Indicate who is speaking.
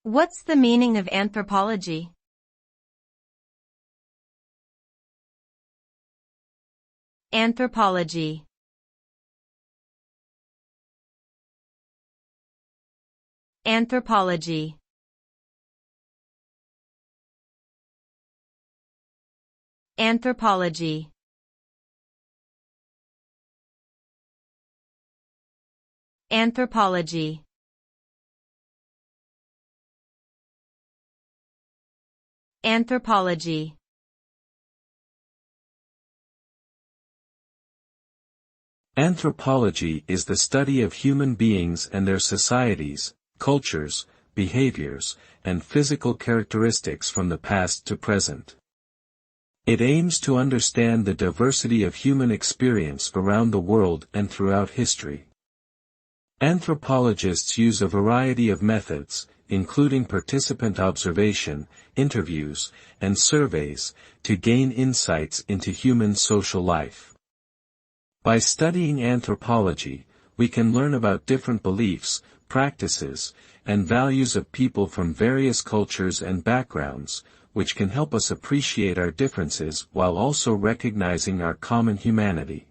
Speaker 1: What's the meaning of anthropology? Anthropology. Anthropology. Anthropology. Anthropology. Anthropology.
Speaker 2: Anthropology is the study of human beings and their societies, cultures, behaviors, and physical characteristics from the past to present. It aims to understand the diversity of human experience around the world and throughout history. Anthropologists use a variety of methods, including participant observation, interviews, and surveys, to gain insights into human social life. By studying anthropology, we can learn about different beliefs, practices, and values of people from various cultures and backgrounds, which can help us appreciate our differences while also recognizing our common humanity.